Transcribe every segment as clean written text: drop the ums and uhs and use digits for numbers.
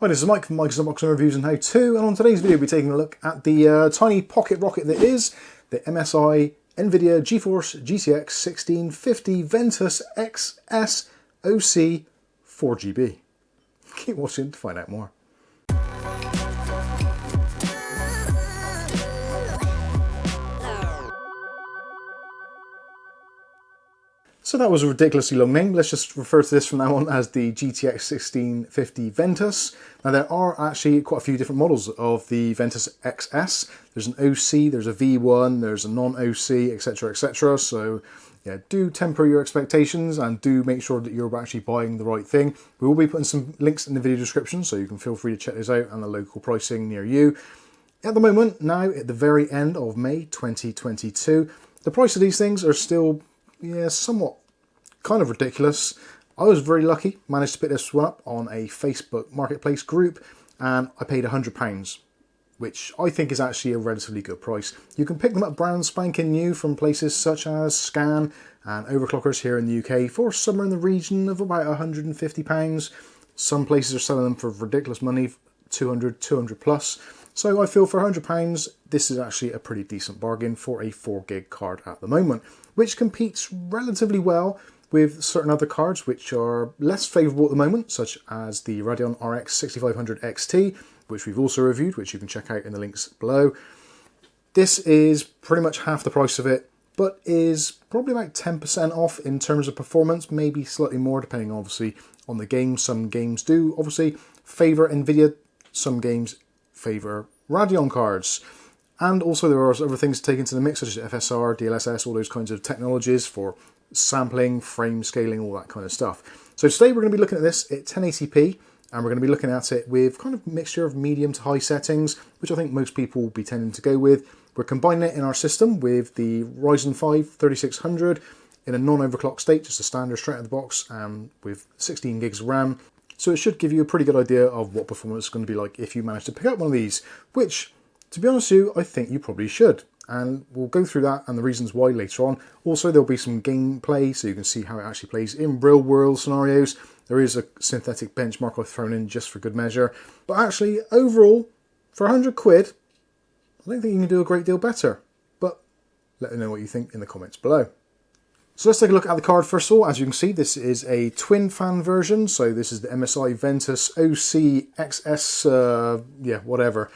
Hi, this is Mike from Mike's Unboxing Reviews and How To, and on today's video we'll be taking a look at the tiny pocket rocket that is the MSI Nvidia Geforce GTX1650 Ventus XS OC 4GB. Keep watching to find out more. So that was a ridiculously long name. Let's just refer to this from now on as the GTX1650 Ventus. Now there are actually quite a few different models of the Ventus XS. There's an OC, there's a V1, there's a non-OC, etc, etc. So yeah, do temper your expectations and do make sure that you're actually buying the right thing. We will be putting some links in the video description, so you can feel free to check those out and the local pricing near you. At the moment, now at the very end of May 2022, the price of these things are still somewhat kind of ridiculous. I was very lucky, managed to pick this one up on a Facebook marketplace group, and I paid £100, which I think is actually a relatively good price. You can pick them up brand spanking new from places such as Scan and Overclockers here in the UK for somewhere in the region of about £150. Some places are selling them for ridiculous money, 200 plus. So I feel for £100, this is actually a pretty decent bargain for a 4GB card at the moment, which competes relatively well with certain other cards which are less favourable at the moment, such as the Radeon RX 6500 XT, which we've also reviewed, which you can check out in the links below. This is pretty much half the price of it, but is probably about 10% off in terms of performance, maybe slightly more depending obviously on the game. Some games do obviously favour Nvidia, some games favour Radeon cards. And also there are other things to take into the mix, such as FSR, DLSS, all those kinds of technologies for sampling, frame scaling, all that kind of stuff. So today we're going to be looking at this at 1080p, and we're going to be looking at it with kind of a mixture of medium to high settings, which I think most people will be tending to go with. We're combining it in our system with the Ryzen 5 3600 in a non-overclock state, just a standard straight out of the box, with 16 gigs of RAM. So it should give you a pretty good idea of what performance is going to be like if you manage to pick up one of these, which, to be honest with you, I think you probably should. And we'll go through that and the reasons why later on. Also, there'll be some gameplay, so you can see how it actually plays in real-world scenarios. There is a synthetic benchmark I've thrown in just for good measure. But actually, overall, for 100 quid, I don't think you can do a great deal better. But let me know what you think in the comments below. So let's take a look at the card first of all. As you can see, this is a twin fan version. So this is the MSI Ventus OC XS, whatever.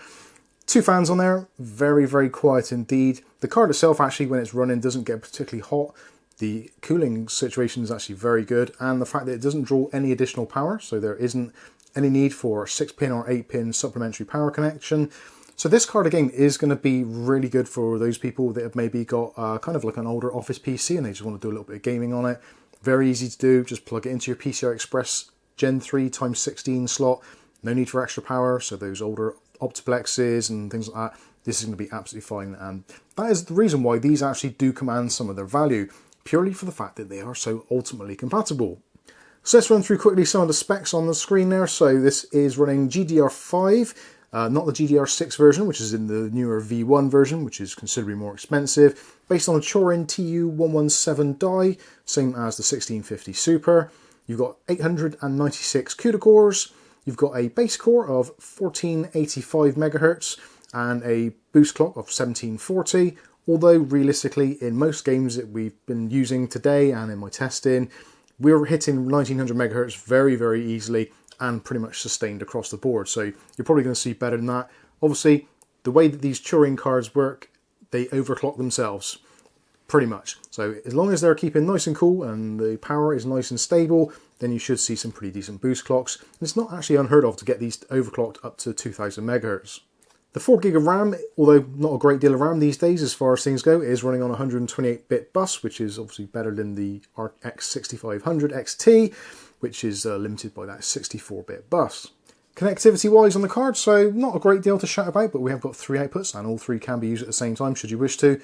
Two fans on there, very, very quiet indeed. The card itself actually, when it's running, doesn't get particularly hot. The cooling situation is actually very good. And the fact that it doesn't draw any additional power, so there isn't any need for a 6-pin or 8-pin supplementary power connection. So this card again is going to be really good for those people that have maybe got kind of like an older office PC and they just want to do a little bit of gaming on it. Very easy to do, just plug it into your PCI Express Gen 3 x 16 slot. No need for extra power, so those older optiplexes and things like that, this is going to be absolutely fine. And that is the reason why these actually do command some of their value, purely for the fact that they are so ultimately compatible. So let's run through quickly some of the specs on the screen there. So this is running GDR5, not the GDR6 version, which is in the newer V1 version, which is considerably more expensive, based on a Turin TU117 die, same as the 1650 Super. You've got 896 CUDA cores. You've got a base core of 1485 MHz and a boost clock of 1740, although realistically in most games that we've been using today and in my testing, we're hitting 1900 MHz very, very easily and pretty much sustained across the board. So you're probably going to see better than that. Obviously, the way that these Turing cards work, they overclock themselves, pretty much. So as long as they're keeping nice and cool and the power is nice and stable, then you should see some pretty decent boost clocks. And it's not actually unheard of to get these overclocked up to 2000 MHz. The 4GB of RAM, although not a great deal of RAM these days as far as things go, is running on a 128-bit bus, which is obviously better than the RX 6500 XT, which is limited by that 64-bit bus. Connectivity-wise on the card, so not a great deal to shout about, but we have got 3 outputs and all 3 can be used at the same time should you wish to.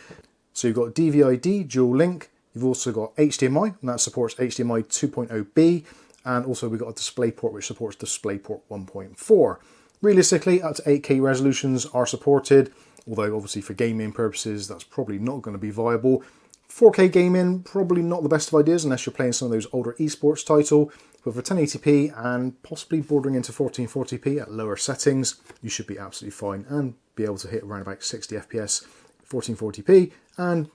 So you've got DVI-D, dual link. You've also got HDMI, and that supports HDMI 2.0B, and also we've got a DisplayPort which supports DisplayPort 1.4. Realistically, up to 8K resolutions are supported, although obviously for gaming purposes that's probably not going to be viable. 4K gaming, probably not the best of ideas unless you're playing some of those older esports title, but for 1080p and possibly bordering into 1440p at lower settings, you should be absolutely fine and be able to hit around about 60 FPS, 1440p, and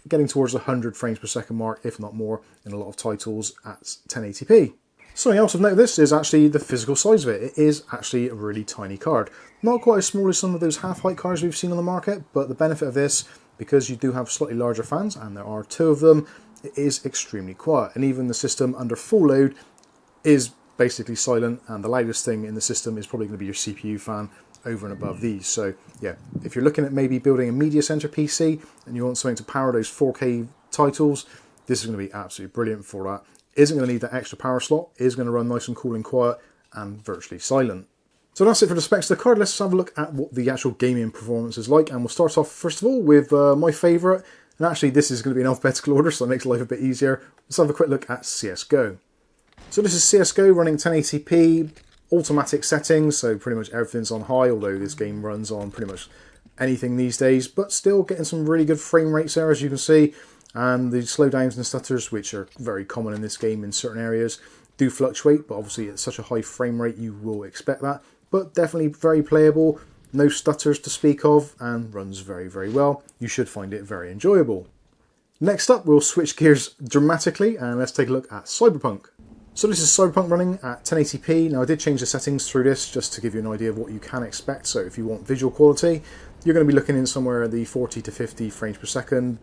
getting towards the 100 frames per second mark, if not more, in a lot of titles at 1080p. Something else I've noticed this is actually the physical size of it. It is actually a really tiny card. Not quite as small as some of those half-height cards we've seen on the market, but the benefit of this, because you do have slightly larger fans, and there are 2 of them, it is extremely quiet. And even the system under full load is basically silent, and the loudest thing in the system is probably going to be your CPU fan over and above these. So yeah, if you're looking at maybe building a media center PC and you want something to power those 4K titles, this is going to be absolutely brilliant for that. Isn't going to need that extra power slot, is going to run nice and cool and quiet and virtually silent. So that's it for the specs of the card. Let's have a look at what the actual gaming performance is like, and we'll start off first of all with my favourite, and actually this is going to be in alphabetical order, so that makes life a bit easier. Let's have a quick look at CSGO. So this is CSGO running 1080p, automatic settings, so pretty much everything's on high, although this game runs on pretty much anything these days, but still getting some really good frame rates there, as you can see. And the slowdowns and stutters, which are very common in this game in certain areas, do fluctuate, but obviously at such a high frame rate you will expect that. But definitely very playable, no stutters to speak of, and runs very, very well. You should find it very enjoyable. Next up, we'll switch gears dramatically, and let's take a look at Cyberpunk. So this is Cyberpunk running at 1080p. Now I did change the settings through this just to give you an idea of what you can expect. So if you want visual quality, you're going to be looking in somewhere at the 40 to 50 frames per second,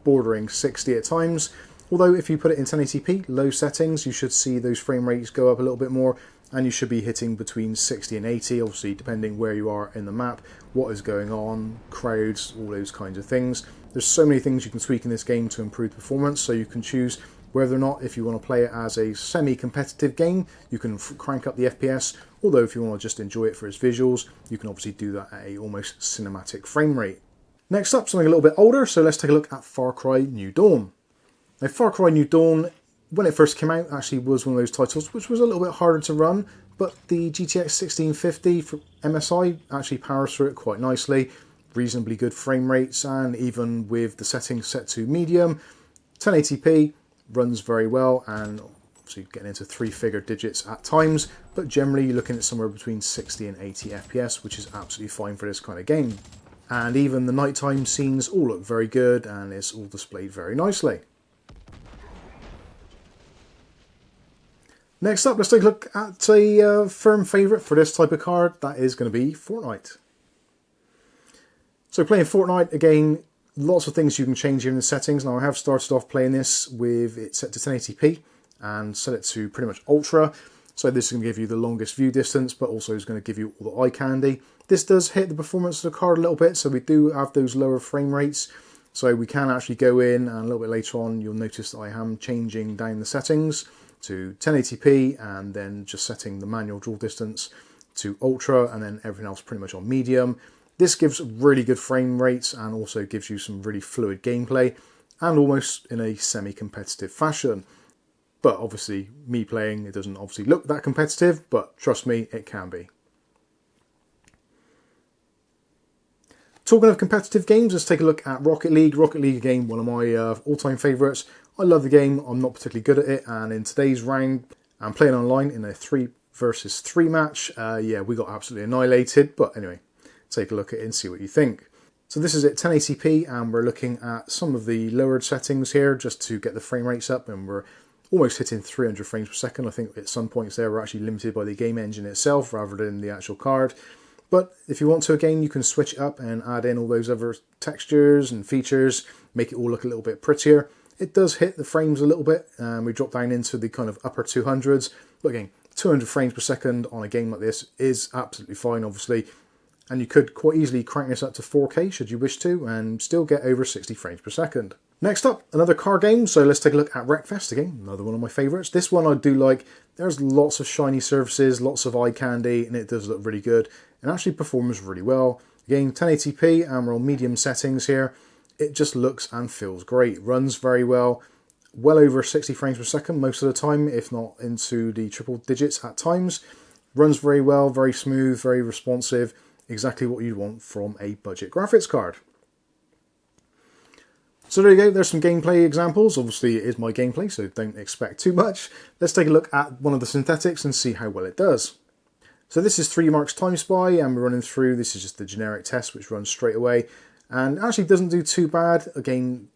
bordering 60 at times. Although if you put it in 1080p, low settings, you should see those frame rates go up a little bit more, and you should be hitting between 60 and 80, obviously depending where you are in the map, what is going on, crowds, all those kinds of things. There's so many things you can tweak in this game to improve performance, so you can choose whether or not, if you want to play it as a semi-competitive game, you can crank up the FPS, although if you want to just enjoy it for its visuals, you can obviously do that at a almost cinematic frame rate. Next up, something a little bit older, so let's take a look at Far Cry New Dawn. Now, Far Cry New Dawn, when it first came out, actually was one of those titles which was a little bit harder to run, but the GTX 1650 for MSI actually powers through it quite nicely, reasonably good frame rates, and even with the settings set to medium, 1080p runs very well, and obviously getting into 3-figure digits at times, but generally you're looking at somewhere between 60 and 80 FPS, which is absolutely fine for this kind of game. And even the nighttime scenes all look very good, and it's all displayed very nicely. Next up, let's take a look at a firm favourite for this type of card. That is going to be Fortnite. So playing Fortnite, again, lots of things you can change here in the settings. Now I have started off playing this with it set to 1080p and set it to pretty much ultra. So this is going to give you the longest view distance, but also is going to give you all the eye candy. This does hit the performance of the card a little bit, so we do have those lower frame rates. So we can actually go in, and a little bit later on you'll notice that I am changing down the settings to 1080p and then just setting the manual draw distance to ultra, and then everything else pretty much on medium. This gives really good frame rates and also gives you some really fluid gameplay, and almost in a semi-competitive fashion. But obviously, me playing, it doesn't obviously look that competitive, but trust me, it can be. Talking of competitive games, let's take a look at Rocket League. Rocket League, again, one of my all-time favourites. I love the game, I'm not particularly good at it, and in today's round, I'm playing online in a 3 versus 3 match. Yeah, we got absolutely annihilated, but anyway, take a look at it and see what you think. So this is at 1080p, and we're looking at some of the lowered settings here just to get the frame rates up, and we're almost hitting 300 frames per second. I think at some points there we're actually limited by the game engine itself rather than the actual card. But if you want to, again, you can switch it up and add in all those other textures and features, make it all look a little bit prettier. It does hit the frames a little bit, and we drop down into the kind of upper 200s. But again, 200 frames per second on a game like this is absolutely fine, obviously. And you could quite easily crank this up to 4K should you wish to, and still get over 60 frames per second. Next up, another car game, so let's take a look at Wreckfest again, another one of my favourites. This one I do like. There's lots of shiny surfaces, lots of eye candy, and it does look really good, and actually performs really well. Again, 1080p, and we're on medium settings here. It just looks and feels great, runs very well, well over 60 frames per second most of the time, if not into the triple digits at times. Runs very well, very smooth, very responsive, exactly what you'd want from a budget graphics card. So there you go, there's some gameplay examples. Obviously it is my gameplay, so don't expect too much. Let's take a look at one of the synthetics and see how well it does. So this is 3Mark's Time Spy, and we're running through, this is just the generic test which runs straight away, and actually doesn't do too bad. Again,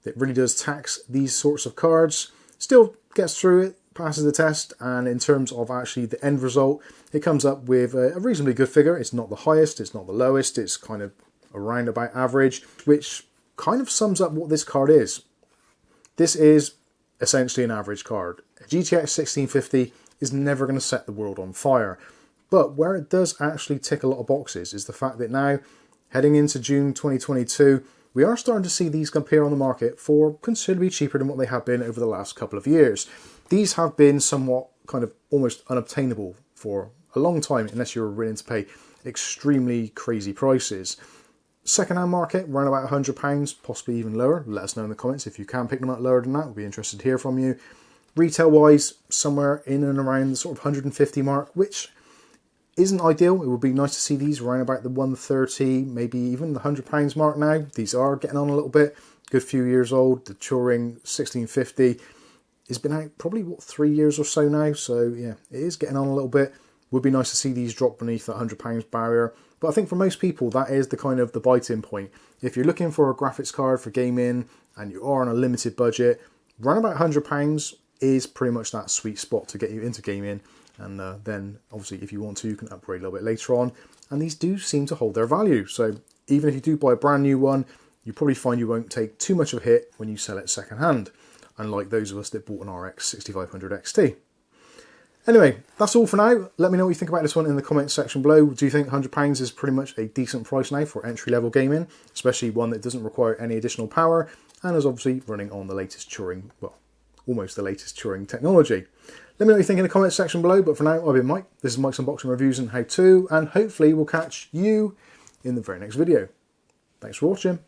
it really does tax these sorts of cards. Still gets through it, passes the test, and in terms of actually the end result, it comes up with a reasonably good figure. It's not the highest, it's not the lowest, it's kind of around about average, which kind of sums up what this card is. This is essentially an average card. A GTX 1650 is never going to set the world on fire, but where it does actually tick a lot of boxes is the fact that now, heading into June 2022, we are starting to see these appear on the market for considerably cheaper than what they have been over the last couple of years. These have been somewhat kind of almost unobtainable for a long time unless you're willing to pay extremely crazy prices. Second-hand market, around about £100, possibly even lower. Let us know in the comments if you can pick them up lower than that. We'll be interested to hear from you. Retail-wise, somewhere in and around the sort of 150 mark, which isn't ideal. It would be nice to see these around about the 130, maybe even the £100 mark now. These are getting on a little bit. Good few years old. The Turing 1650 has been out probably, what, 3 years or so now. So, yeah, it is getting on a little bit. Would be nice to see these drop beneath that £100 barrier. But I think for most people, that is the kind of the bite-in point. If you're looking for a graphics card for gaming and you are on a limited budget, around about £100 is pretty much that sweet spot to get you into gaming. And then, obviously, if you want to, you can upgrade a little bit later on. And these do seem to hold their value. So even if you do buy a brand new one, you probably find you won't take too much of a hit when you sell it second-hand, unlike those of us that bought an RX 6500 XT. Anyway, that's all for now. Let me know what you think about this one in the comments section below. Do you think £100 is pretty much a decent price now for entry-level gaming, especially one that doesn't require any additional power and is obviously running on the latest Turing, well, almost the latest Turing technology? Let me know what you think in the comments section below, but for now, I've been Mike. This is Mike's Unboxing Reviews and How To, and hopefully we'll catch you in the very next video. Thanks for watching.